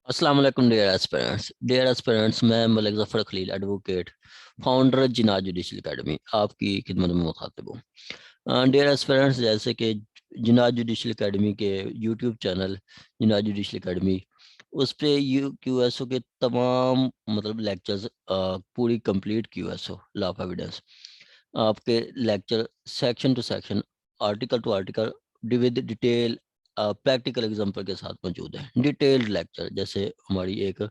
अस्सलाम वालेकुम dear aspirants, मैं Malik Zafar Khalil advocate founder Zinat judicial academy आपकी खिदमत में मुखातिब हूँ। डियर एस्पिरेंट्स, जैसे कि जिनात जुडिशल एकेडमी के YouTube channel Zinat judicial academy, उस पे यू क्यू एस ओ के तमाम मतलब लेक्चर्स, पूरी complete Q S O law of evidence आपके lecture section to section, article to article with detail practical example के साथ मौजूद है। डिटेल्ड लेक्चर, जैसे हमारी एक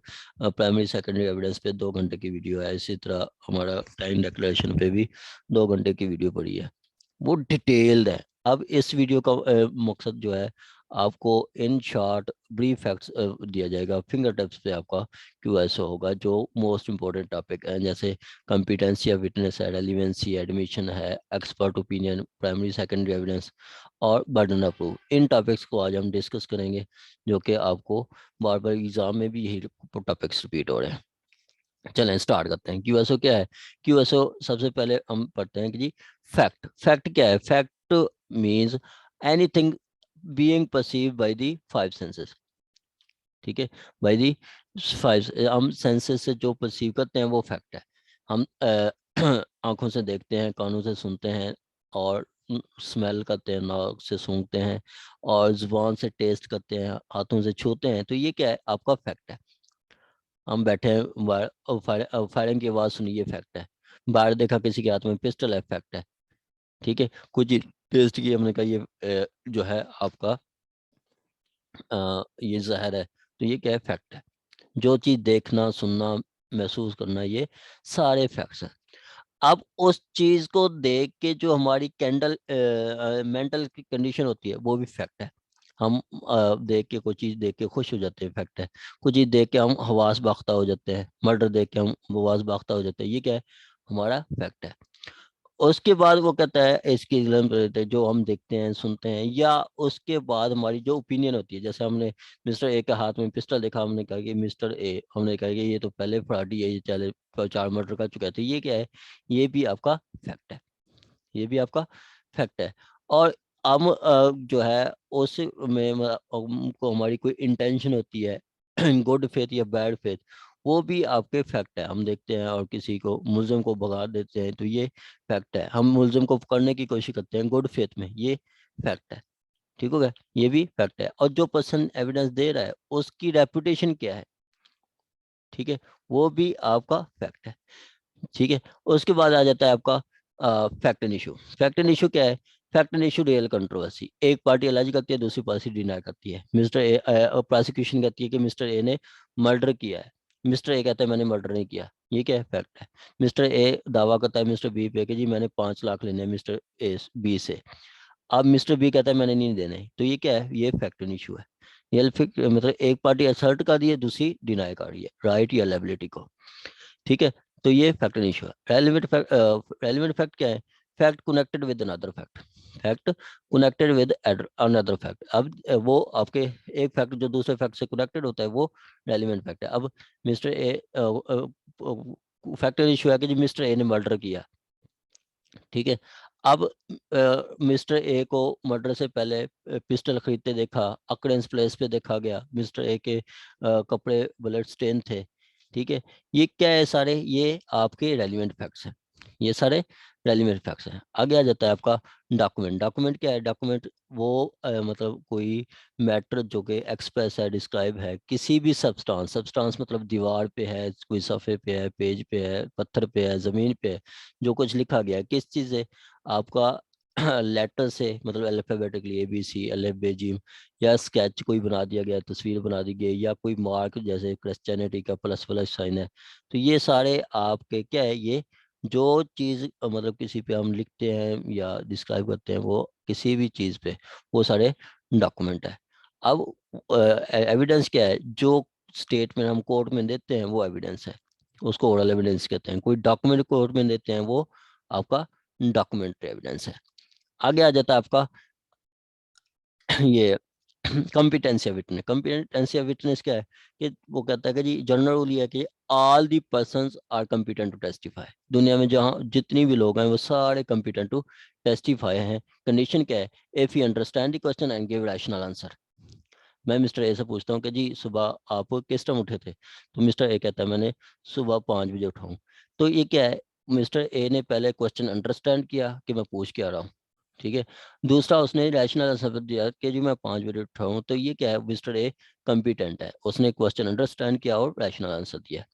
प्राइमरी सेकेंडरी एविडेंस पे 2 घंटे की वीडियो है, इसी तरह हमारा टाइम डिक्लेरेशन पे भी 2 घंटे की वीडियो पड़ी है, वो डिटेल्ड है। अब इस वीडियो का मकसद जो है, आपको इन शॉर्ट ब्रीफ फैक्ट्स दिया जाएगा, फिंगर टिप्स पे आपका क्यूएसओ होगा, जो मोस्ट इंपॉर्टेंट टॉपिक है, जैसे कंपिटेंसी ऑफ विटनेस है, रेलिवेंसी, एडमिशन है, expert opinion, primary secondary evidence और बर्डन ऑफ प्रूफ। इन टॉपिक्स को आज हम डिस्कस करेंगे, जो कि आपको बार बार एग्जाम में भी यही टॉपिक्स रिपीट हो रहे हैं। चलें स्टार्ट करते हैं। क्यूएसओ क्या है? क्यूएसओ सबसे पहले हम पढ़ते हैं कि जी फैक्ट। फैक्ट क्या है? Fact means anything being perceived by the five senses. ठीक है, बाय दी फाइव, हम सेंसेस से जो परसीव करते हैं वो फैक्ट है। हम आंखों से देखते हैं, कानों से सुनते हैं और स्मेल करते हैं, नाक से सूंघते हैं और जुबान से टेस्ट करते हैं, हाथों से छूते हैं, तो ये क्या है? आपका फैक्ट है। हम बैठे हैं बाहर और फायरिंग की आवाज़ सुनी, ये फैक्ट है। बाहर देखा किसी के हाथ में पिस्टल है, फैक्ट है। ठीक है, कुछ टेस्ट की, हमने कहा ये जो है आपका ये जहर है, तो ये क्या है? फैक्ट है। जो चीज़ देखना, सुनना, महसूस करना, ये सारे फैक्ट्स हैं। अब उस चीज़ को देख के जो हमारी मेंटल की कंडीशन होती है, वो भी फैक्ट है। हम देख के कोई चीज़ देख के खुश हो जाते हैं, फैक्ट है। कुछ चीज़ देख के हम हवास बाख्ता हो जाते हैं, मर्डर देख के हम हवास बाख्ता हो जाते हैं, ये क्या है? हमारा फैक्ट है। उसके बाद वो कहता है इसकी एग्जाम्पल, जो हम देखते हैं, सुनते हैं, या उसके बाद हमारी जो ओपिनियन होती है, जैसे हमने मिस्टर ए के हाथ में पिस्टल देखा, हमने कहा कि मिस्टर ए, हमने कहा कि ये तो पहले फराडी है, ये चले 4 मर्डर कर चुका है, तो ये क्या है? ये भी आपका फैक्ट है। ये भी आपका फैक्ट है। और हम जो है उस में हमको हमारी कोई इंटेंशन होती है गुड फेथ या बैड फेथ, वो भी आपके फैक्ट है। हम देखते हैं और किसी को, मुल्जिम को भगा देते हैं, तो ये फैक्ट है। हम मुल्जिम को पकड़ने की कोशिश करते हैं गुड फेथ में, ये फैक्ट है। ठीक हो गया, ये भी फैक्ट है। और जो पर्सन एविडेंस दे रहा है, उसकी रेपुटेशन क्या है, ठीक है, वो भी आपका फैक्ट है। ठीक है, उसके बाद आ जाता है आपका fact and issue. Fact and issue क्या है? Fact and issue real controversy. एक पार्टी एलाइज करती है, दूसरी पार्टी डिनाई करती है। मिस्टर ए, प्रोसिक्यूशन कहती है कि मिस्टर ए ने मर्डर किया है, मिस्टर ए कहता है मैंने मर्डर नहीं किया, ये क्या है? फैक्ट है। मिस्टर ए दावा करता है मिस्टर बी पे कि जी मैंने 5 लाख लेने हैं मिस्टर ए बी से, अब मिस्टर बी कहता है मैंने नहीं देने, तो ये क्या है? ये फैक्ट एंड इशू है। ये मतलब एक पार्टी असर्ट कर रही है, दूसरी डिनाई कर रही है राइट या लायबिलिटी को। ठीक है, तो ये फैक्ट एंड इशू है। रेलिवेंट फैक्ट क्या है? Fact connected with another fact. Fact connected with another fact. अब वो आपके एक फैक्ट जो दूसरे फैक्ट से कनेक्टेड होता है, वो रेलिवेंट फैक्ट है। अब mister A, fact and issue है कि जी मिस्टर ए ने मर्डर किया। ठीक है, अब मिस्टर ए को मर्डर से पहले पिस्टल खरीदते देखा, अकड़ेंस प्लेस पे देखा गया, मिस्टर ए के कपड़े ब्लड स्टेन थे। ठीक है, ये क्या है? सारे ये आपके रेलिवेंट फैक्ट्स हैं, ये सारे रेलिवेंट फैक्ट्स हैं। आगे आ जाता है आपका डॉक्यूमेंट। डॉक्यूमेंट क्या है? डॉक्यूमेंट वो मतलब कोई मैटर जो कि एक्सप्रेस है, डिस्क्राइब है किसी भी सब्सटेंस। सब्सटेंस मतलब दीवार पे है, कोई सफ़े पे है, पेज पे है, पत्थर पे है, ज़मीन पे है, जो कुछ लिखा गया है, किस चीज़ से? आपका लेटर से, मतलब अल्फ़ाबेटिकली ए बी सी अलिफ बे जीम, या स्केच कोई बना दिया गया, तस्वीर बना दी गई, या कोई मार्क जैसे क्रिश्चियनिटी का प्लस प्लस साइन है, तो ये सारे आपके क्या है? ये जो चीज़ मतलब किसी पे हम लिखते हैं या डिस्क्राइब करते हैं, वो किसी भी चीज़ पे, वो सारे डॉक्यूमेंट है। अब एविडेंस क्या है? जो स्टेटमेंट हम कोर्ट में देते हैं, वो एविडेंस है, उसको ओरल एविडेंस कहते हैं। कोई डॉक्यूमेंट कोर्ट में देते हैं, वो आपका डॉक्यूमेंट्री एविडेंस है। आगे आ जाता है आपका ये competency of witness. Competency of witness क्या है? कि वो कहता है कि जी जनरल रूल ये है कि all the persons are competent to testify. दुनिया में जहाँ जितनी भी लोग हैं, वो सारे कॉम्पिटेंट टू टेस्टिफाई हैं। कंडीशन क्या है? If you understand the question and give rational answer. मैं मिस्टर ए से पूछता हूँ कि जी सुबह आप किस टाइम उठे थे, तो मिस्टर ए कहता है मैंने सुबह 5 बजे उठा हूँ। तो ये क्या है, मिस्टर ए ने पहले क्वेश्चन अंडरस्टैंड किया कि मैं पूछ क्या रहा हूँ, ठीक है। दूसरा, उसने रैशनल आंसर दिया कि जी मैं 5 बजे उठा हूँ। तो ये क्या है, मिस्टर ए कॉम्पिटेंट है, उसने क्वेश्चन अंडरस्टैंड किया और रैशनल आंसर दिया।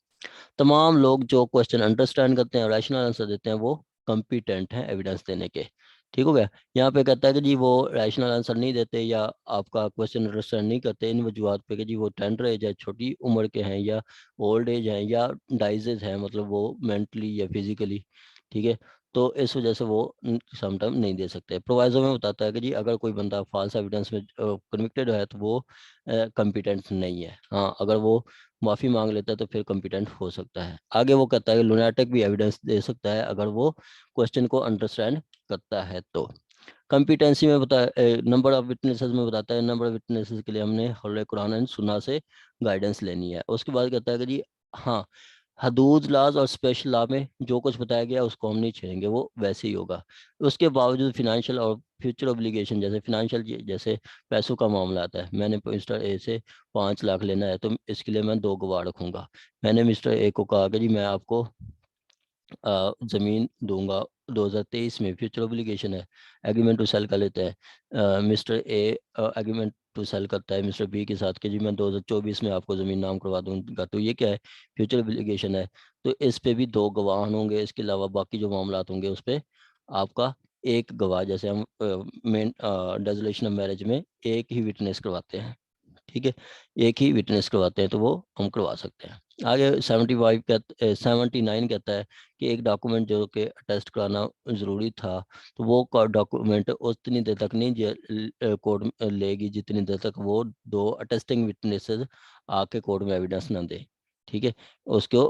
तमाम लोग जो क्वेश्चन अंडरस्टैंड करते हैं और रैशनल आंसर देते हैं वो कॉम्पिटेंट हैं एविडेंस देने के। ठीक हो गया। यहाँ पे कहता है कि जी वो रैशनल आंसर नहीं देते या आपका क्वेश्चन अंडरस्टैंड नहीं करते इन वजूहत पे कि जी वो टेंडर एज है, छोटी उम्र के हैं, या ओल्ड एज हैं, या डाइजेज हैं, मतलब वो मेंटली या फिजिकली, ठीक है। तो इस वजह से वो समटाइम नहीं दे सकते। प्रोवाइजो में बताता है कि जी अगर कोई बंदा फॉल्स एविडेंस में कन्विक्टेड है तो वो कॉम्पिटेंट नहीं है। हाँ, अगर वो माफी मांग लेता है तो फिर कॉम्पिटेंट हो सकता है। आगे वो कहता है कि लुनाटिक भी एविडेंस दे सकता है अगर वो क्वेश्चन को अंडरस्टैंड करता है। तो कॉम्पिटेंसी में बता, नंबर ऑफ विटनेसेस में बताता है, नंबर ऑफ विटनेसेस के लिए हमने हौले कुरान एंड सुन्ना से गाइडेंस लेनी है। उसके बाद कहता है कि जी हाँ, हदूद लाज और स्पेशल लॉ में जो कुछ बताया गया उसको हम नहीं छेड़ेंगे, वो वैसे ही होगा। उसके बावजूद फिनेंशियल और फ्यूचर ऑब्लिगेशन, जैसे फिनेंशियल, जैसे पैसों का मामला आता है, मैंने मिस्टर ए से 5 लाख लेना है तो इसके लिए मैं 2 गवाह रखूंगा। मैंने मिस्टर ए को कहा कि जी मैं आपको ज़मीन दूंगा 2023 में, फ्यूचर ऑब्लिगेशन है, एग्रीमेंट टू सेल कर लेते हैं। Mister A agreement to sell करता है मिस्टर बी के साथ कि जी मैं 2024 में आपको ज़मीन नाम करवा दूंगा। तो ये क्या है, फ्यूचर ऑब्लिगेशन है। तो इस पे भी 2 गवाह होंगे, इसके अलावा बाकी जो मामला होंगे उस पर आपका एक गवाह, जैसे हम मेन डेजोलेशन ऑफ मैरिज में एक ही विटनेस करवाते हैं, ठीक है, एक ही विटनेस करवाते हैं तो वो हम करवा सकते हैं। आगे 79 कहता है कि एक डॉक्यूमेंट जो कि अटेस्ट कराना ज़रूरी था, तो वो डॉक्यूमेंट उतनी देर तक नहीं कोर्ट लेगी जितनी देर तक वो 2 अटेस्टिंग विटनेसेस आके कोर्ट में एविडेंस ना दे, ठीक है, उसको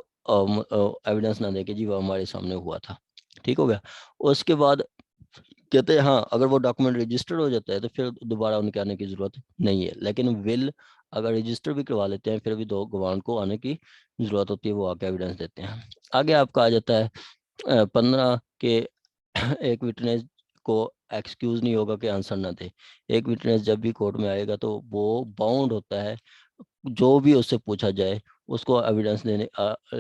एविडेंस ना दे कि जी वो हमारे सामने हुआ था। ठीक हो गया। उसके बाद कहते हैं हाँ, अगर वो डॉक्यूमेंट रजिस्टर्ड हो जाता है तो फिर दोबारा उनके आने की जरूरत नहीं है। लेकिन विल अगर रजिस्टर भी करवा लेते हैं फिर भी 2 गवाहों को आने की जरूरत होती है, वो आके एविडेंस देते हैं। आगे आपका आ जाता है 15 के एक विटनेस को एक्सक्यूज नहीं होगा कि आंसर ना दे। एक विटनेस जब भी कोर्ट में आएगा तो वो बाउंड होता है, जो भी उससे पूछा जाए उसको एविडेंस देने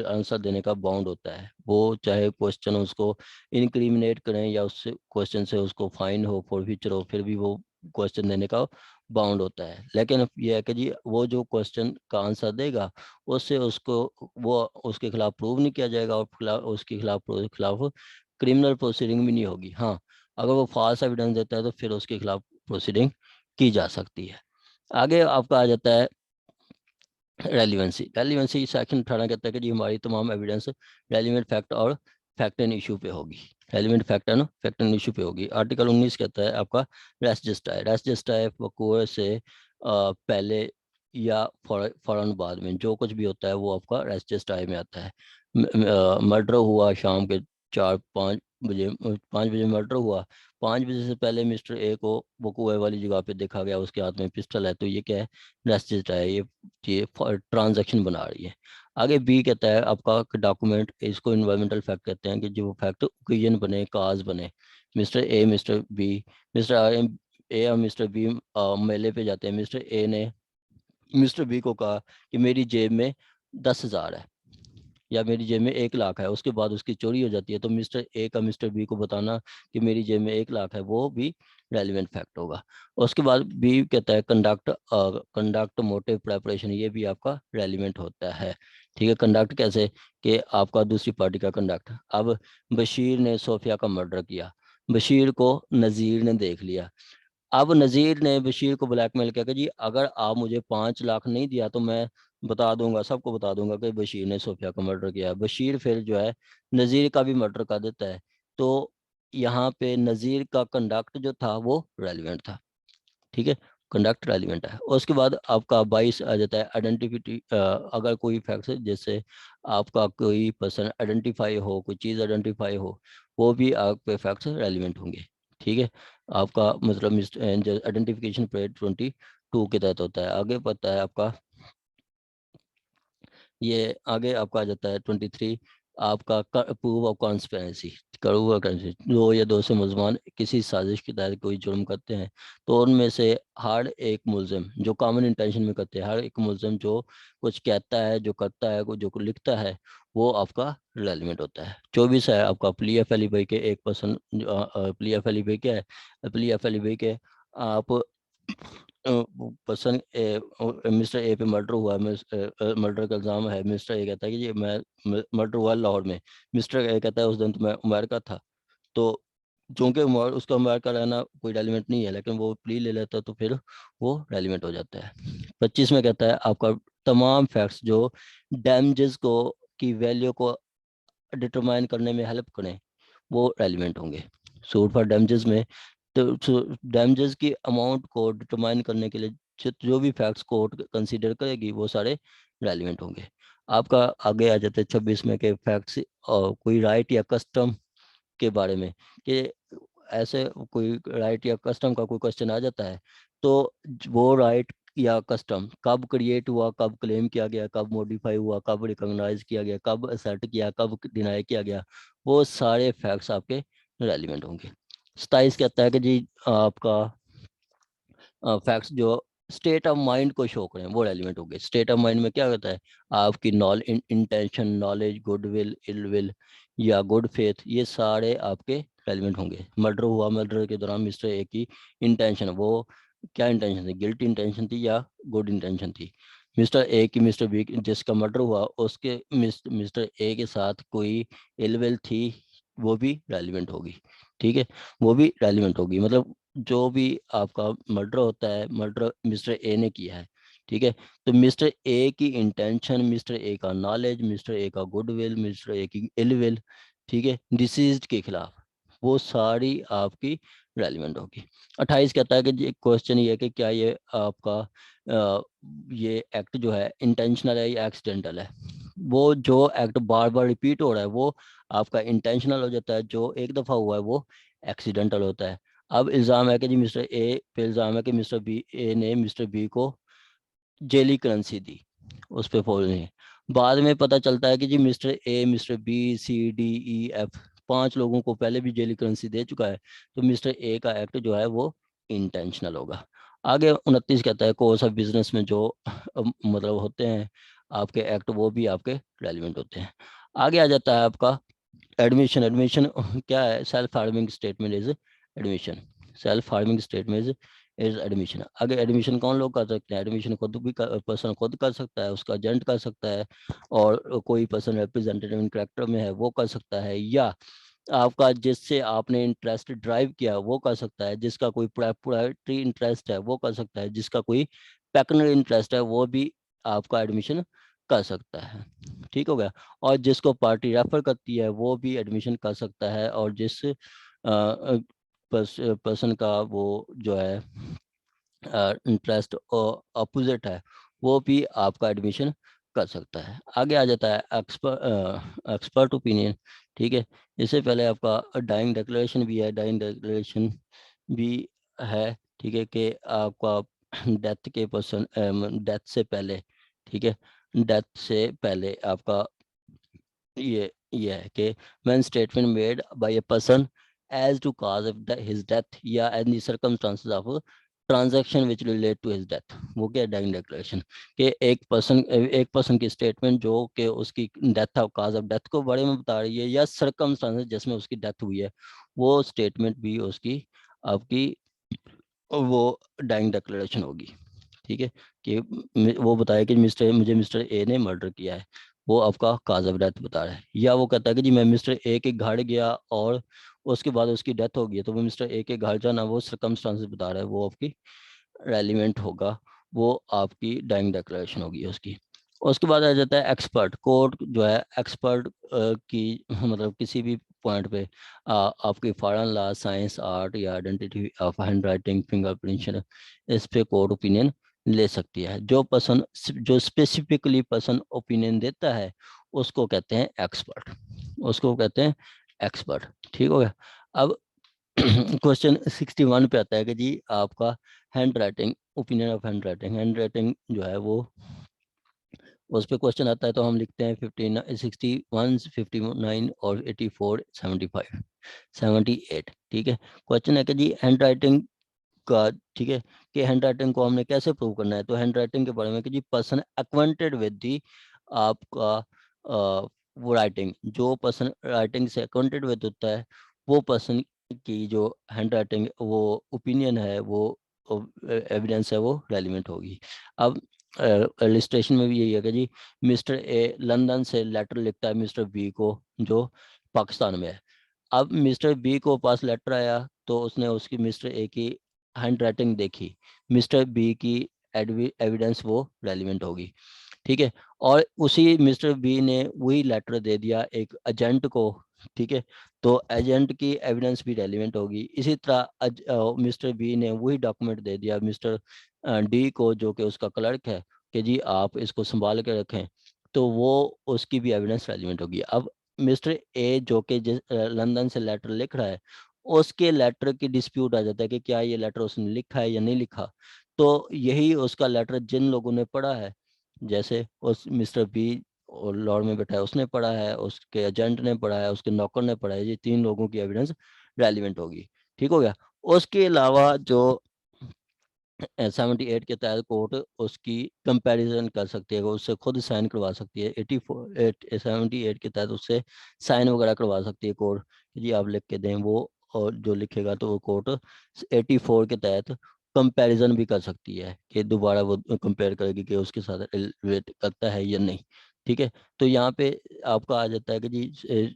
आंसर देने का बाउंड होता है। वो चाहे क्वेश्चन उसको इनक्रिमिनेट करें या उससे क्वेश्चन से उसको फाइन हो, फॉर फ्यूचर हो, फिर भी वो क्वेश्चन देने का बाउंड होता है। लेकिन ये है कि जी वो जो क्वेश्चन का आंसर देगा उससे उसको वो उसके खिलाफ प्रूव नहीं किया जाएगा और उसके खिलाफ क्रिमिनल प्रोसीडिंग भी नहीं होगी। हाँ, अगर वो फॉल्स एविडेंस देता है तो फिर उसके खिलाफ प्रोसीडिंग की जा सकती है। आगे आपका आ जाता है रेलिवेंसी। रेलिवेंसी सेक्शन 18 कहता है कि जी हमारी तमाम एविडेंस रेलिवेंट फैक्ट और फैक्ट एंड इशू पे होगी। Relevant fact and fact and issue पे होगी। आर्टिकल 19 कहता है आपका रेस जस्टाई। रेस जस्टाई वकूए से पहले या फौरन बाद में जो कुछ भी होता है वो आपका रेस जस्टाई में आता है। मर्डर हुआ शाम के 4-5 बजे, 5 बजे मर्डर हुआ, 5 बजे से पहले मिस्टर ए को वकूए वाली जगह पे देखा गया, उसके हाथ में पिस्टल है, तो ये क्या है, रेस जस्टाई, ये ट्रांजैक्शन बना रही है। आगे बी कहता है आपका डॉक्यूमेंट, इसको इन्वायरमेंटल फैक्ट कहते हैं कि जो फैक्ट ओकेजन बने, काज बने। Mister A mister B mister A और मिस्टर बी मेले पे जाते हैं। मिस्टर ए ने मिस्टर बी को कहा कि मेरी जेब में 10,000 है या मेरी जेब में 1 लाख है, उसके बाद उसकी चोरी हो जाती है, तो मिस्टर ए का मिस्टर बी को बताना कि मेरी जेब में 1 लाख है वो भी रेलिवेंट फैक्ट होगा। उसके बाद बी कहता है कंडक्ट मोटिव प्रेपरेशन, ये भी आपका रेलिवेंट होता है। ठीक है, कंडक्ट कैसे, कि आपका दूसरी पार्टी का कंडक्ट। अब बशीर ने सोफिया का मर्डर किया, बशीर को नज़ीर ने देख लिया। अब नज़ीर ने बशीर को ब्लैकमेल किया कि जी अगर आप मुझे 5 लाख नहीं दिया तो मैं बता दूंगा, सबको बता दूंगा कि बशीर ने सोफिया का मर्डर किया। बशीर फिर जो है नज़ीर का भी मर्डर कर देता है। तो यहाँ पे नज़ीर का कंडक्ट जो था वो रेलिवेंट था। ठीक है, कंडक्ट रेलिवेंट है। उसके बाद आपका 22 आ जाता है आइडेंटिटी। अगर कोई फैक्ट जैसे आपका कोई पर्सन आइडेंटिफाई हो, कोई चीज़ आइडेंटिफाई हो, वो भी आपके फैक्ट्स रेलिवेंट होंगे। ठीक है, आपका मतलब आइडेंटिफिकेशन पीरियड 22 के तहत होता है। आगे पता है आपका ये, आगे आपका आ जाता है 23 आपका प्रूफ ऑफ कॉन्स्पिरेसी, कड़वा दो या दो से मुलजमान किसी साजिश के तहत कोई जुर्म करते हैं तो उनमें से हर एक मुलजिम जो कॉमन इंटेंशन में करते हैं, हर एक मुलजिम जो कुछ कहता है, जो करता है, जो लिखता है, वो आपका रेलिवेंट होता है। 24 है आपका प्ली ऑफ एलिबे के एक पर्सन, प्ली ऑफ एलिबे क्या है, प्ली ऑफ एलिबे के आप पर्सन मिस्टर ए पे मर्डर हुआ है, मर्डर का इल्ज़ाम है, मिस्टर ए कहता है कि ये मैं मर्डर हुआ लाहौर में, मिस्टर ए कहता है उस दिन तो मैं अमेरिका था। तो चूंकि उसका अमेरिका रहना कोई रेलिवेंट नहीं है, लेकिन वो प्ली ले लेता तो फिर वो रेलिवेंट हो जाता है। 25 में कहता है आपका तमाम फैक्ट्स जो डैमेजेस को की वैल्यू को डिटरमाइन करने में हेल्प करें वो रेलिवेंट होंगे। सूट फॉर डैमेजेस में तो डैमेजेस की अमाउंट को डिटरमाइन करने के लिए जो भी फैक्ट्स कोर्ट कंसीडर करेगी वो सारे रेलिवेंट होंगे। आपका आगे आ जाते हैं 26 में के फैक्ट्स और कोई राइट या कस्टम के बारे में, कि ऐसे कोई राइट या कस्टम का कोई क्वेश्चन आ जाता है तो वो राइट या कस्टम कब क्रिएट हुआ, कब क्लेम किया गया, कब मॉडिफाई हुआ, कब रिकॉग्नाइज किया गया, कब असर्ट किया, कब डिनाई किया गया, वो सारे फैक्ट्स आपके रेलिवेंट होंगे। 27 कहता है कि जी आपका फैक्ट्स जो स्टेट ऑफ माइंड को शो करें वो रेलिवेंट होंगे। स्टेट ऑफ माइंड में क्या होता है, आपकी इंटेंशन, नॉलेज, गुडविल, इलविल या गुड फेथ, ये सारे आपके रेलिवेंट होंगे। मर्डर हुआ, मर्डर के दौरान मिस्टर ए की इंटेंशन, वो क्या इंटेंशन थी, गिल्ट इंटेंशन थी या गुड इंटेंशन थी। मिस्टर ए की मिस्टर बी जिसका मर्डर हुआ उसके मिस्टर ए के साथ कोई इलविल थी, वो भी रेलिवेंट होगी। ठीक है, वो भी रेलिवेंट होगी। मतलब जो भी आपका मर्डर होता है, मर्डर मिस्टर ए ने किया है, ठीक है, तो मिस्टर ए की इंटेंशन, मिस्टर ए का नॉलेज, मिस्टर ए का गुडविल, मिस्टर ए की इलविल, ठीक है, डिसीज्ड के खिलाफ, वो सारी आपकी रेलिवेंट होगी। 28 कहता है कि क्वेश्चन ये है कि क्या ये आपका ये एक्ट जो है इंटेंशनल है या एक्सीडेंटल है। वो जो एक्ट बार बार रिपीट हो रहा है वो आपका इंटेंशनल हो जाता है, जो एक दफ़ा हुआ है वो एक्सीडेंटल होता है। अब इल्ज़ाम है कि जी मिस्टर ए पे इल्ज़ाम है कि मिस्टर बी ए ने मिस्टर बी को जेली करेंसी दी, उस पर फॉलो नहीं। बाद में पता चलता है कि जी mister A, mister B, C, D, E, F, 5 लोगों को पहले भी जेली करेंसी दे चुका है, तो मिस्टर ए का एक्ट जो है वो इंटेंशनल होगा। आगे 29 कहता है कोर्स ऑफ बिजनेस में जो मतलब होते हैं आपके एक्ट, वो भी आपके रेलिवेंट होते हैं। आगे आ जाता है आपका एडमिशन। एडमिशन क्या है, self harming statement is admission. Self harming statement is admission. आगे एडमिशन कौन लोग कर सकते हैं, एडमिशन खुद भी पर्सन खुद कर सकता है, उसका एजेंट कर सकता है, और कोई पर्सन रिप्रेजेंटेटिव इन करेक्टर में है वो कर सकता है, या आपका जिससे आपने इंटरेस्ट ड्राइव किया वो कर सकता है, जिसका कोई प्रोप्राइटरी इंटरेस्ट है वो कर सकता है, जिसका कोई पेक्यूनरी इंटरेस्ट है वो भी आपका एडमिशन कर सकता है। ठीक हो गया। और जिसको पार्टी रेफर करती है वो भी एडमिशन कर सकता है, और जिस पर्सन का वो जो है इंटरेस्ट अपोजिट है वो भी आपका एडमिशन कर सकता है। आगे आ जाता है एक्सपर्ट ओपिनियन। ठीक है, इससे पहले आपका डाइंग डिक्लेरेशन भी है, डाइंग डिक्लेरेशन भी है, ठीक है, कि आपका डेथ के पर्सन डेथ से पहले, ठीक है, डेथ से पहले आपका ये है कि when statement made by a person as to cause of his death या any circumstances of a transaction which relate to his death, वो क्या डाइंग डिक्लेरेशन, कि एक पर्सन की स्टेटमेंट जो कि उसकी death of cause of death को बारे में बता रही है या सर्कमस्टांसेस जिसमें उसकी डेथ हुई है, वो स्टेटमेंट भी उसकी आपकी वो डाइंग डिक्लेरेशन होगी। ठीक है, कि वो बताया कि मिस्टर ए ने मर्डर किया है, वो आपका काज ऑफ डेथ बता रहा है। या वो कहता है कि जी मैं मिस्टर ए के घर गया और उसके बाद उसकी डेथ हो गई है, तो वो मिस्टर ए के घर जाना वो सर्कमस्टांसेस बता रहा है, वो आपकी रेलिवेंट होगा, वो आपकी डाइंग डिक्लेरेशन होगी उसकी। उसके बाद आ जाता है एक्सपर्ट। कोर्ट जो है एक्सपर्ट की मतलब किसी भी पॉइंट पे आपकी फॉरेन लॉ, साइंस, आर्ट या identity of hand writing, fingerprint, इस पे कोर्ट ओपिनियन ले सकती है। जो स्पेसिफिकली पर्सन ओपिनियन देता है उसको कहते हैं एक्सपर्ट, उसको कहते हैं एक्सपर्ट। ठीक हो गया। अब क्वेश्चन 61 पे आता है कि जी आपका hand writing, opinion of hand writing. Hand writing जो है वो उस पर क्वेश्चन आता है तो हम लिखते हैं 59 61 59 और 84 75 78। ठीक है, क्वेश्चन है कि जी हैंड राइटिंग का, ठीक है, कि हैंड राइटिंग को हमने कैसे प्रूव करना है। तो हैंड राइटिंग के बारे में कि जी पर्सन एक्वेंटेड विद दी आपका वो राइटिंग, जो पर्सन राइटिंग से एक्वेंटेड विद होता है वो पर्सन की जो हैंड राइटिंग वो ओपिनियन है, वो एविडेंस है, वो रेलिवेंट होगी। अब रजिस्ट्रेशन में भी यही है कि जी मिस्टर ए लंदन से लेटर लिखता है मिस्टर बी को जो पाकिस्तान में है। अब मिस्टर बी को पास लेटर आया तो उसने उसकी मिस्टर ए की हैंड राइटिंग देखी, मिस्टर बी की एविडेंस वो रेलिवेंट होगी। ठीक है, और उसी मिस्टर बी ने वही लेटर दे दिया एक एजेंट को। ठीक है, तो एजेंट की एविडेंस भी रेलिवेंट होगी। इसी तरह मिस्टर बी ने वही डॉक्यूमेंट दे दिया मिस्टर डी को जो कि उसका क्लर्क है कि जी आप इसको संभाल के रखें, तो वो उसकी भी एविडेंस रेलिवेंट होगी। अब मिस्टर ए जो कि लंदन से लेटर लिख रहा है, उसके लेटर की डिस्प्यूट आ जाता है कि क्या ये लेटर उसने लिखा है या नहीं लिखा। तो यही उसका लेटर जिन लोगों ने पढ़ा है, जैसे उस मिस्टर बी और लॉ में बैठा है उसने पढ़ा है, उसके एजेंट ने पढ़ा है, उसके नौकर ने पढ़ा है, ये तीन लोगों की एविडेंस रेलिवेंट होगी। ठीक हो गया। उसके अलावा जो 78 के तहत कोर्ट उसकी कंपैरिजन कर सकती है, उससे खुद साइन करवा सकती है। 78 के तहत उससे साइन वगैरह करवा सकती है कोर्ट कि जी आप लिख के दें वो, और जो लिखेगा तो वो कोर्ट 84 के तहत कंपैरिजन भी कर सकती है कि दोबारा वो कंपेयर करेगी कि उसके साथ रिलेट करता है या नहीं। ठीक है, तो यहाँ पे आपका आ जाता है कि जी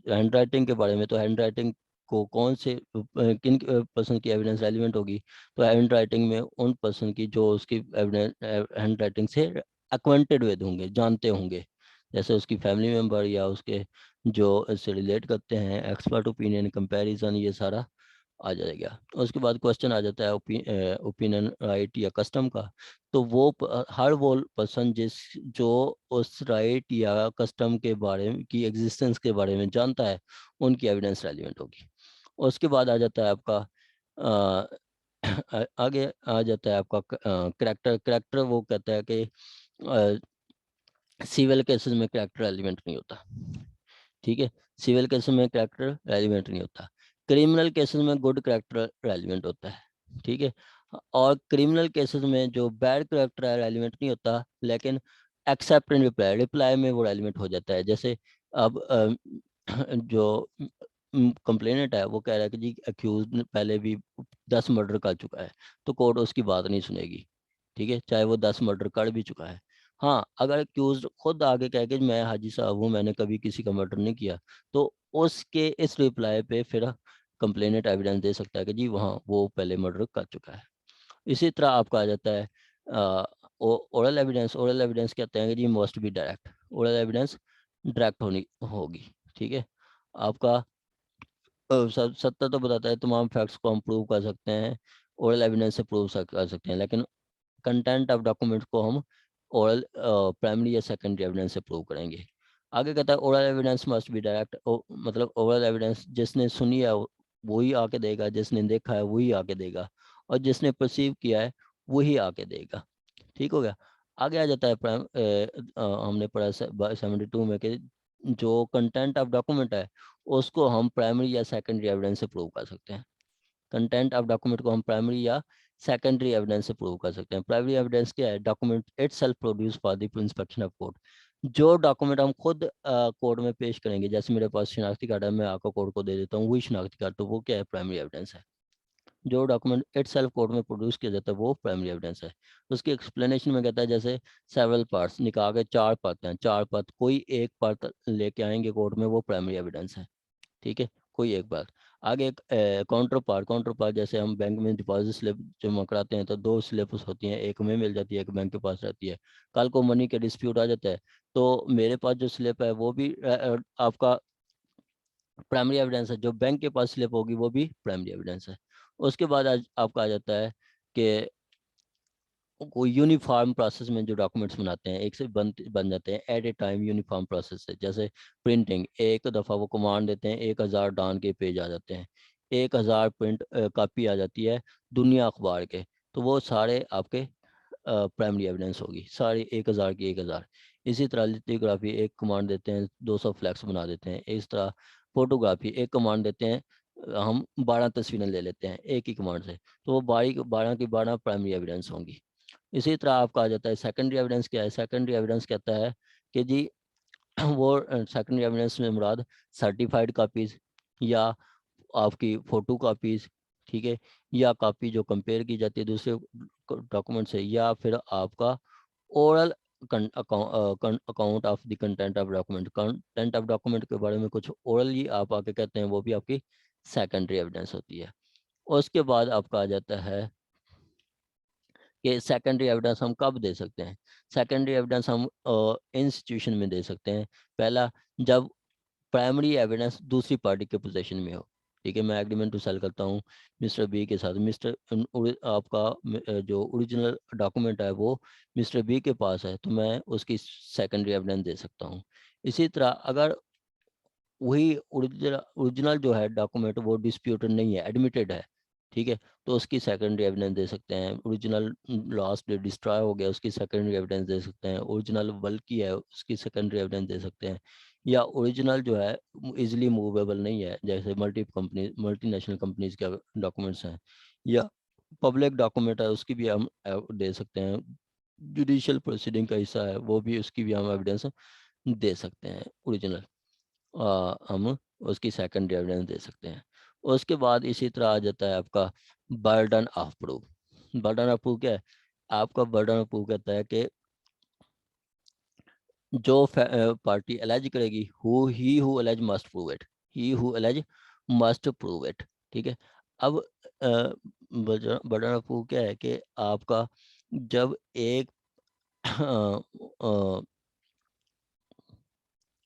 हैंड राइटिंग के बारे में, तो हैंड राइटिंग को कौन से किन पर्सन की एविडेंस रेलिवेंट होगी। तो हैंड राइटिंग में उन पर्सन की जो उसकी हैंड राइटिंग से अक्वेंटेड विद होंगे, जानते होंगे, जैसे उसकी फैमिली मेम्बर या उसके जो इससे रिलेट करते हैं, एक्सपर्ट ओपिनियन, कंपैरिजन, ये सारा आ जाएगा। उसके बाद क्वेश्चन आ जाता है ओपिनियन राइट या कस्टम का। तो वो हर वो पर्सन जिस जो उस राइट या कस्टम के बारे में की एग्जिस्टेंस के बारे में जानता है, उनकी एविडेंस रेलिवेंट होगी। उसके बाद आ जाता है आपका आगे आ जाता है आपका करेक्टर। करेक्टर वो कहता है कि सिविल केसेस में करेक्टर एलिमेंट नहीं होता। ठीक है, सिविल केसेस में करेक्टर रेलिवेंट नहीं होता। क्रिमिनल केसेस में गुड करेक्टर रेलिवेंट होता है। ठीक है, और क्रिमिनल केसेस में जो बैड करेक्टर है रेलिवेंट नहीं होता, लेकिन एक्सेप्ट एंड रिप्लाई, रिप्लाई में वो रेलिवेंट हो जाता है। जैसे अब जो कंप्लेनेंट है वो कह रहा है कि जी अक्यूज पहले भी 10 मर्डर कर चुका है, तो कोर्ट उसकी बात नहीं सुनेगी। ठीक है, चाहे वो 10 मर्डर कर भी चुका है। हाँ, अगर अक्यूज खुद आगे कह के मैं हाजी साहब हूँ, मैंने कभी किसी का मर्डर नहीं किया, तो उसके इस रिप्लाई पे फिर कंप्लेनेंट एविडेंस दे सकता है कि जी वहाँ वो पहले मर्डर कर चुका है। इसी तरह आपका आ जाता है ओरल एविडेंस। ओरल एविडेंस कहते हैं कि जी must be direct, oral evidence direct होनी होगी। ठीक है, आपका सत्य तो बताता है तमाम फैक्ट्स को हम प्रूव कर सकते हैं, ओरल एविडेंस से प्रूव कर सकते हैं, लेकिन कंटेंट ऑफ डॉक्यूमेंट को हम ओरल प्राइमरी या सेकेंडरी एविडेंस से प्रूव करेंगे। आगे कहता है oral evidence must be direct, मतलब ओरल एविडेंस जिसने सुनी है वही आके देगा, जिसने देखा है वही आके देगा, और जिसने परसीव किया है वही आके देगा। ठीक हो गया। आगे आ जाता है हमने पढ़ा 72 में कि जो कंटेंट ऑफ डॉक्यूमेंट है उसको हम प्राइमरी या सेकेंडरी एविडेंस से प्रूव कर सकते हैं। कंटेंट ऑफ डॉक्यूमेंट को हम प्राइमरी या सेकेंडरी एविडेंस से प्रूव कर सकते हैं। प्राइमरी एविडेंस क्या है? Document itself produce for the inspection of court. जो डॉक्यूमेंट हम खुद कोर्ट में पेश करेंगे, जैसे मेरे पास शिनाख्ती कार्ड है, मैं आपको कोर्ट को दे देता हूँ वही शिनाख्ती कार्ड, तो वो क्या है? प्राइमरी एविडेंस है। जो डॉक्यूमेंट इटसेल्फ कोर्ट में प्रोड्यूस किया जाता है वो प्राइमरी एविडेंस है। उसकी एक्सप्लेनेशन में कहता है जैसे सेवरल पार्ट्स, निकाह के 4 पार्ट हैं, 4 पार्ट कोई एक पार्ट लेके आएंगे कोर्ट में, वो प्राइमरी एविडेंस है। ठीक है, कोई एक बार। आगे एक काउंटर पार्ट, काउंटर पार्ट जैसे हम बैंक में डिपॉजिट स्लिप जमा कराते हैं तो 2 स्लिप्स होती हैं, एक में मिल जाती है, एक बैंक के पास रहती है। कल को मनी के डिस्प्यूट आ जाता है तो मेरे पास जो स्लिप है वो भी आपका प्राइमरी एविडेंस है, जो बैंक के पास स्लिप होगी वो भी प्राइमरी एविडेंस है। उसके बाद आज आपका आ जाता है कि कोई यूनिफॉर्म प्रोसेस में जो डॉक्यूमेंट्स बनाते हैं एक से बन जाते हैं at a time, uniform process से। जैसे प्रिंटिंग, एक दफ़ा वो कमांड देते हैं, 1000 डान के पेज आ जाते हैं, 1000 प्रिंट कॉपी आ जाती है दुनिया अखबार के, तो वो सारे आपके प्राइमरी एविडेंस होगी, सारी 1000 की 1000। इसी तरह लिथोग्राफी एक कमांड देते हैं 200 फ्लैक्स बना देते हैं। इस तरह फोटोग्राफी एक कमांड देते हैं, हम 12 तस्वीरें ले लेते हैं एक ही कमांड से, तो वो 12 की 12 प्राइमरी एविडेंस होंगी। इसी तरह आपका आ जाता है सेकेंडरी एविडेंस। क्या है सेकेंडरी एविडेंस? कहता है कि जी वो सेकेंडरी एविडेंस में मुराद सर्टिफाइड कापीज या आपकी फोटो कापीज, ठीक है, या कापी जो कंपेयर की जाती है दूसरे डॉक्यूमेंट से, या फिर आपका oral account of the content of document. Content of document के बारे में कुछ ओरली आप आके कहते हैं, वो भी आपकी सेकेंडरी एविडेंस होती है। उसके बाद आपका आ जाता है कि सेकेंडरी एविडेंस हम कब दे सकते हैं। सेकेंडरी एविडेंस हम इन सिचुएशन में दे सकते हैं। पहला, जब प्राइमरी एविडेंस दूसरी पार्टी के पोजीशन में हो, ठीक है। मैं एग्रीमेंट टू सेल करता हूँ मिस्टर बी के साथ, आपका जो ओरिजिनल डॉक्यूमेंट है वो मिस्टर बी के पास है, तो मैं उसकी सेकेंडरी एविडेंस दे सकता हूँ। इसी तरह अगर वही ओरिजिनल जो है डॉक्यूमेंट वो डिस्प्यूटेड नहीं है, एडमिटेड है, ठीक है, तो उसकी सेकेंडरी एविडेंस दे सकते हैं। ओरिजिनल लास्ट डे डिस्ट्रॉय हो गया, उसकी सेकेंडरी एविडेंस दे सकते हैं। ओरिजिनल बल्कि है, उसकी सेकेंडरी एविडेंस दे सकते हैं। या ओरिजिनल जो है इजीली मूवेबल नहीं है, जैसे मल्टीनेशनल कंपनीज के डॉक्यूमेंट्स हैं, या पब्लिक डॉक्यूमेंट है, उसकी भी हम दे सकते हैं। जुडिशियल प्रोसीडिंग का हिस्सा है, वो भी उसकी भी हम एविडेंस दे सकते हैं ओरिजिनल। हम उसकी सेकेंडरी एविडेंस दे सकते हैं। उसके बाद इसी तरह आ जाता है आपका burden of proof. Burden of proof क्या है? आपका बर्डन ऑफ प्रूफ कहता है कि जो पार्टी एलेज करेगी, who alleged must prove it, he who alleged must prove it, ठीक है। अब बर्डन ऑफ प्रूफ क्या है कि आपका जब एक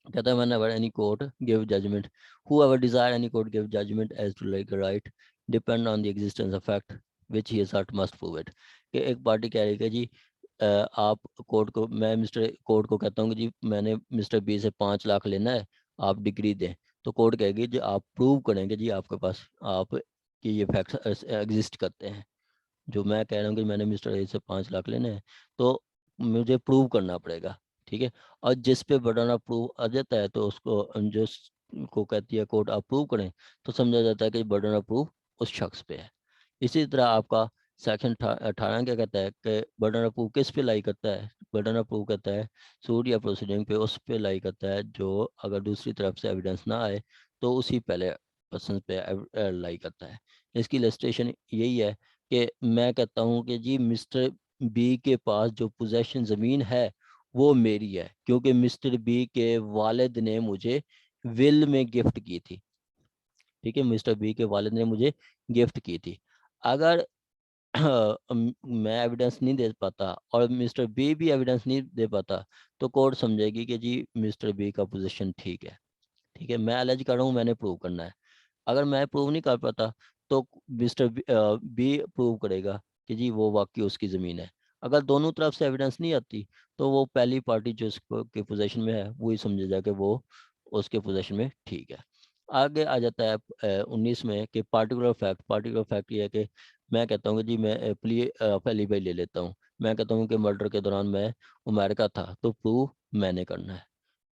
कहता है whenever any court give judgment, whoever desire any court give judgment as to like a right depend on the existence of fact which he assert must prove it। कि एक पार्टी कह रही है कि जी आप कोर्ट को, मैं मिस्टर कोर्ट को कहता हूँ कि जी मैंने मिस्टर बी से 5 लाख लेना है, आप डिग्री दें, तो कोर्ट कहेगी जी आप प्रूव करेंगे जी आपके पास आप कि ये फैक्ट्स एग्जिस्ट करते हैं। जो मैं कह रहा हूँ कि मैंने मिस्टर ए से 5 लाख लेने हैं, तो मुझे प्रूव करना पड़ेगा, ठीक है। और जिस पे बर्डन ऑफ प्रूफ आ जाता है, तो उसको को कहती है कोर्ट आप प्रूव करें, तो समझा जाता है कि बर्डन ऑफ प्रूफ उस शख्स पे है। इसी तरह आपका सेक्शन 18 क्या कहता है कि बर्डन ऑफ प्रूफ किस पे लाई करता है? बर्डन ऑफ प्रूफ कहता है सूट या प्रोसीडिंग पे, उस पे लाई करता है जो अगर दूसरी तरफ से एविडेंस ना आए तो उसी पहले पर्सन पे लाई करता है। इसकी इलस्ट्रेशन यही है कि मैं कहता हूँ कि जी मिस्टर बी के पास जो पोजेशन ज़मीन है वो मेरी है, क्योंकि मिस्टर बी के वालिद ने मुझे विल में गिफ्ट की थी, ठीक है। मिस्टर बी के वालिद ने मुझे गिफ्ट की थी। अगर मैं एविडेंस नहीं दे पाता और मिस्टर बी भी एविडेंस नहीं दे पाता, तो कोर्ट समझेगी कि जी मिस्टर बी का पोजीशन ठीक है, ठीक है। मैं एलिज कर रहा हूँ, मैंने प्रूव करना है। अगर मैं प्रूव नहीं कर पाता, तो मिस्टर बी प्रूव करेगा कि जी वो वाकई उसकी ज़मीन है। अगर दोनों तरफ से एविडेंस नहीं आती, तो वो पहली पार्टी जो उसके पोजीशन में है वही समझा जाए कि वो उसके पोजीशन में ठीक है। आगे आ जाता है 19 में कि पार्टिकुलर फैक्ट। पार्टिकुलर फैक्ट ये है कि मैं कहता हूँ कि जी मैं पहली बार ले लेता हूँ, मैं कहता हूँ कि मर्डर के दौरान मैं अमेरिका था, तो प्रूव मैंने करना है,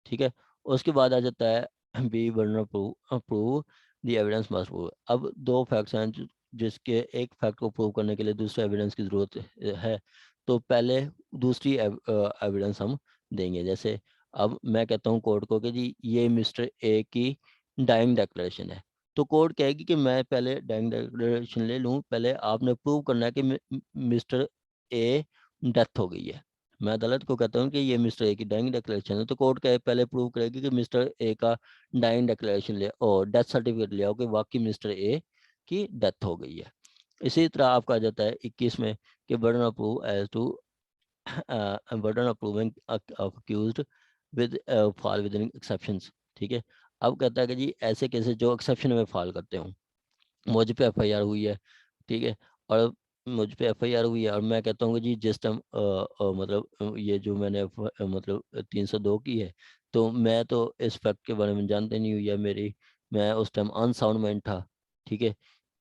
ठीक है। उसके बाद आ जाता है B burden of prove the evidence must prove. अब दो फैक्ट्स हैं जिसके एक फैक्ट को प्रूव करने के लिए दूसरे एविडेंस की ज़रूरत है, तो पहले दूसरी एविडेंस हम देंगे। जैसे अब मैं कहता हूँ कोर्ट को कि जी ये मिस्टर ए की डाइंग डिक्लेरेशन है, तो कोर्ट कहेगी कि मैं पहले डाइंग डिक्लेरेशन ले लूँ, पहले आपने प्रूव करना है कि मिस्टर ए डेथ हो गई है। मैं अदालत को कहता हूँ कि ये मिस्टर ए की डाइंग डिक्लेरेशन है, तो कोर्ट का पहले प्रूव करेगी कि मिस्टर ए का डाइंग डिक्लेरेशन ले और डेथ सर्टिफिकेट ले आओ कि वाकई मिस्टर ए की डेथ हो गई है। इसी तरह आपका आ जाता है 21 में कि burden of proof as to burden of proving accused with fall within exceptions, ठीक है। अब कहता है कि जी ऐसे केसेस जो एक्सेप्शन में फॉल करते हों, मुझ पे एफआईआर हुई है, ठीक है, और मुझ पे एफआईआर हुई है और मैं कहता हूँ कि जी जिस टाइम मतलब ये जो मैंने मतलब 302 की है, तो मैं तो इस फैक्ट के बारे में जानते नहीं हुई है मेरी, मैं उस टाइम अनसाउंड माइंड था, ठीक है।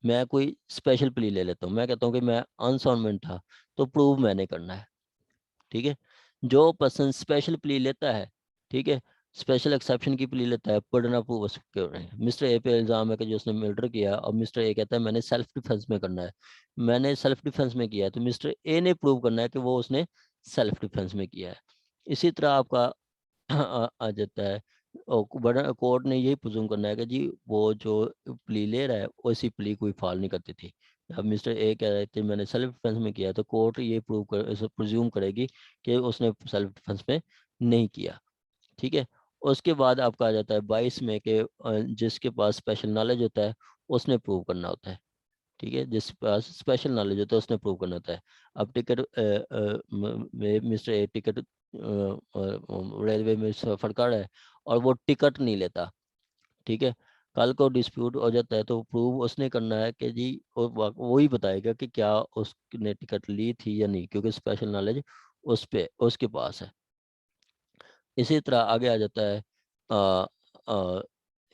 मैं कोई स्पेशल प्ली ले लेता हूँ, मैं कहता हूँ कि मैं अनसाउंड माइंड था, तो प्रूव मैंने करना है, ठीक है। जो पर्सन स्पेशल प्ली लेता है, ठीक है, स्पेशल एक्सेप्शन की प्ली लेता है, बर्डन ऑफ प्रूफ उसके ऊपर है। मिस्टर ए पे इल्ज़ाम है कि जो उसने मर्डर किया, और मिस्टर ए कहता है मैंने सेल्फ डिफेंस में करना है, मैंने सेल्फ डिफेंस में किया है, तो मिस्टर ए ने प्रूव करना है कि वो उसने सेल्फ डिफेंस में किया है। इसी तरह आपका आ जाता है, बड़ा कोर्ट ने यही प्रिज्यूम करना है कि जी वो जो प्ली ले रहा है उसी प्ली कोई फाल नहीं करती थी। अब मिस्टर ए कह रहे थे मैंने सेल्फ डिफेंस में किया है, तो कोर्ट ये प्रूव कर प्रिज्यूम करेगी कि उसने सेल्फ डिफेंस में नहीं किया, ठीक है। उसके बाद आपका आ जाता है 22 में कि जिसके पास स्पेशल नॉलेज होता है उसने प्रूव करना होता है, ठीक है, जिसके पास स्पेशल नॉलेज होता है उसने प्रूव करना होता है। अब ticket mister A ticket railway में सफ़र कर रहा है और वो टिकट नहीं लेता, ठीक है, कल को डिस्प्यूट हो जाता है तो प्रूव उसने करना है कि जी वो ही बताएगा कि क्या उसने टिकट ली थी या नहीं, क्योंकि स्पेशल नॉलेज उस पे उसके पास है। इसी तरह आगे आ जाता है अ, अ,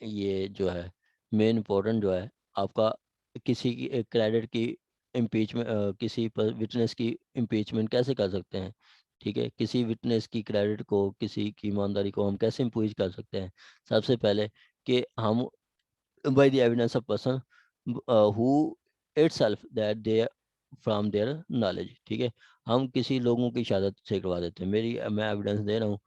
ये जो है मेन इम्पोर्टेंट जो है आपका, किसी की क्रेडिट की इम्पीचमेंट, किसी पर विटनेस की इम्पीचमेंट कैसे कर सकते हैं, ठीक है, किसी विटनेस की क्रेडिट को, किसी की ईमानदारी को हम कैसे इम्पीच कर सकते हैं। सबसे पहले कि हम by the evidence of person who itself that they from their knowledge, ठीक है, हम किसी लोगों की शहादत से करवा देते हैं। मैं एविडेंस दे रहा हूँ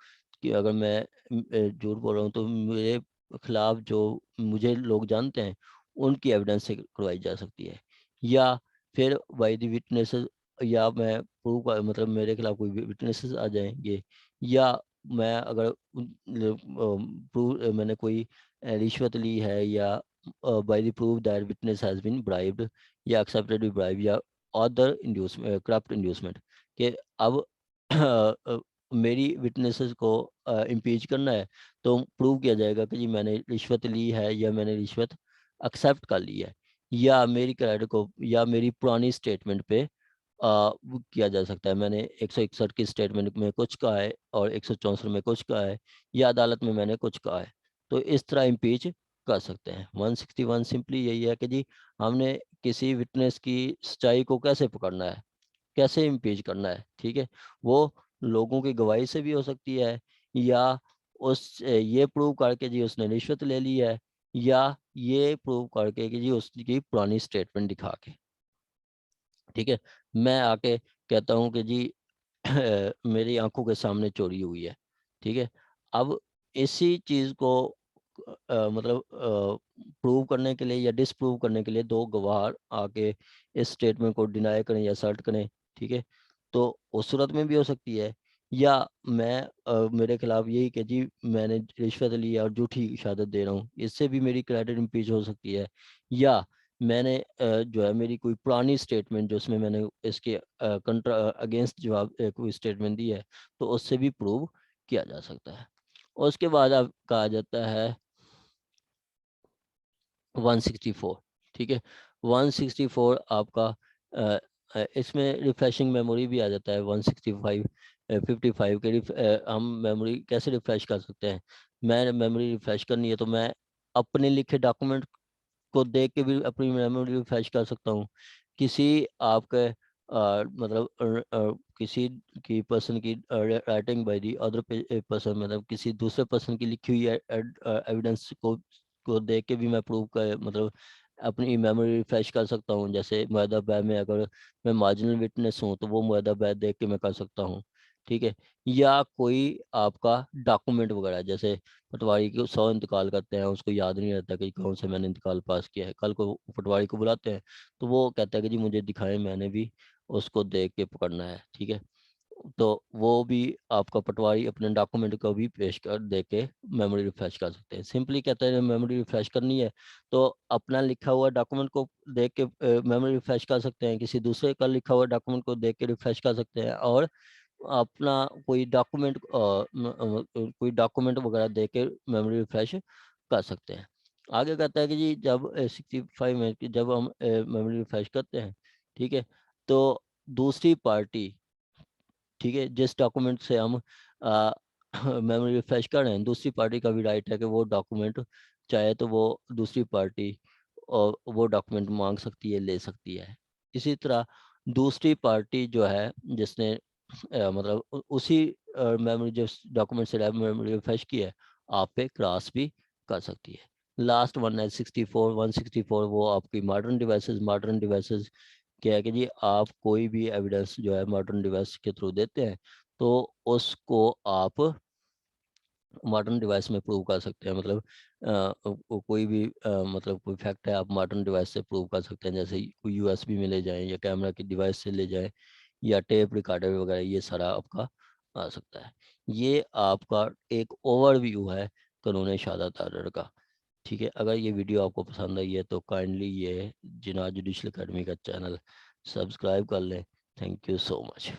कि अगर मैं झूठ बोल रहा हूँ तो मेरे खिलाफ जो मुझे लोग जानते हैं उनकी एविडेंस से करवाई जा सकती है, या फिर बाई द विटनेसेस, या मैं प्रूव मतलब मेरे खिलाफ कोई विटनेसेस आ जाएंगे, या मैं अगर प्रूव मैंने कोई रिश्वत ली है, या by the proof that witness has been bribed या एक्सेप्टेड ब्राइब या अदर इंड्यूसमेंट करप्ट इंड्यूसमेंट, कि अब मेरी विटनेसेस को इम्पीच करना है तो प्रूव किया जाएगा कि जी मैंने रिश्वत ली है या मैंने रिश्वत एक्सेप्ट कर ली है, या मेरी क्रेडिट को या मेरी पुरानी स्टेटमेंट पे वो किया जा सकता है। मैंने 161 की स्टेटमेंट में कुछ कहा है और 164 में कुछ कहा है, या अदालत में मैंने कुछ कहा है, तो इस तरह इम्पीच कर सकते हैं। 161 सिंपली यही है कि जी हमने किसी विटनेस की सच्चाई को कैसे पकड़ना है, कैसे इम्पीच करना है, ठीक है। वो लोगों की गवाही से भी हो सकती है, या उस ये प्रूव करके जी उसने रिश्वत ले ली है, या ये प्रूव करके कि जी उसकी पुरानी स्टेटमेंट दिखा के, ठीक है। मैं आके कहता हूँ कि जी मेरी आंखों के सामने चोरी हुई है, ठीक है। अब इसी चीज़ को मतलब प्रूव करने के लिए या डिसप्रूव करने के लिए दो गवाह आके इस स्टेटमेंट को डिनाई करें या असर्ट करें, ठीक है, तो उस सूरत में भी हो सकती है। या मैं मेरे खिलाफ यही कि जी मैंने रिश्वत ली है और झूठी शहादत दे रहा हूँ, इससे भी मेरी क्रेडिट इम्पीच हो सकती है। या मैंने जो है मेरी कोई पुरानी स्टेटमेंट जो उसमें मैंने इसके कंट्रा अगेंस्ट जवाब कोई स्टेटमेंट दी है, तो उससे भी प्रूव किया जा सकता है। और उसके बाद अब कहा जाता है 164, ठीक है। 164 आपका इसमें रिफ्रेशिंग मेमोरी भी आ जाता है। 165 55 के हम मेमोरी कैसे रिफ्रेश कर सकते हैं। मैं मेमोरी रिफ्रेश करनी है तो मैं अपने लिखे डॉक्यूमेंट को देख के भी अपनी मेमोरी रिफ्रेश कर सकता हूँ। किसी आपके मतलब किसी की पर्सन की writing by the other person, मतलब किसी दूसरे पर्सन की लिखी हुई एविडेंस को देख के भी मैं प्रूव कर मतलब अपनी मेमोरी रिफ्रेश कर सकता हूँ। जैसे मुअद्दब बैद में अगर मैं मार्जिनल विटनेस हूँ तो वो मुअद्दब बैद देख के मैं कर सकता हूँ, ठीक है। या कोई आपका डॉक्यूमेंट वगैरह, जैसे पटवारी को 100 इंतकाल करते हैं, उसको याद नहीं रहता कि कौन से मैंने इंतकाल पास किया है। कल को पटवारी को बुलाते हैं तो वो कहता है कि जी मुझे दिखाएं, मैंने भी उसको देख के पकड़ना है, ठीक है। तो वो भी आपका पटवारी अपने डॉक्यूमेंट को भी पेश कर दे के मेमोरी रिफ्रेश कर सकते हैं। सिंपली कहते हैं मेमोरी रिफ्रेश करनी है तो अपना लिखा हुआ डॉक्यूमेंट को देख के मेमोरी रिफ्रेश कर सकते हैं, किसी दूसरे का लिखा हुआ डॉक्यूमेंट को देख के रिफ्रेश कर सकते हैं, और अपना कोई डॉक्यूमेंट कोई डॉक्यूमेंट वगैरह दे के मेमोरी रिफ्रेश कर सकते हैं। आगे कहता है कि जी जब 65 में कि जब हम मेमोरी रिफ्रेश करते हैं, ठीक है, तो दूसरी पार्टी, ठीक है, जिस डॉक्यूमेंट से हम मेमोरी रिफ्रेश कर रहे हैं, दूसरी पार्टी का भी राइट है कि वो डॉक्यूमेंट चाहे तो वो दूसरी पार्टी और वो डॉक्यूमेंट मांग सकती है, ले सकती है। इसी तरह दूसरी पार्टी जो है जिसने मतलब उसी मेमोरी जो डॉक्यूमेंट से मेमोरी फ्लैश की है आप पे क्रॉस भी कर सकती है। लास्ट वन है 64 164, वो आपकी मॉडर्न डिवाइसेस क्या है कि जी आप कोई भी एविडेंस जो है मॉडर्न डिवाइस के थ्रू देते हैं तो उसको आप मॉडर्न डिवाइस में प्रूव कर सकते हैं। मतलब कोई भी मतलब कोई फैक्ट है आप मॉडर्न डिवाइस से प्रूव कर सकते हैं, जैसे कोई यूएसबी में ले जाएं या कैमरा की डिवाइस से ले जाएं या टेप रिकॉर्डर वगैरह, ये सारा आपका आ सकता है। ये आपका एक ओवरव्यू है कानून शहादत ऑर्डर का। ठीक है, अगर ये वीडियो आपको पसंद आई है तो काइंडली ये जिनाह जुडिशल अकेडमी का चैनल सब्सक्राइब कर लें। Thank you so much.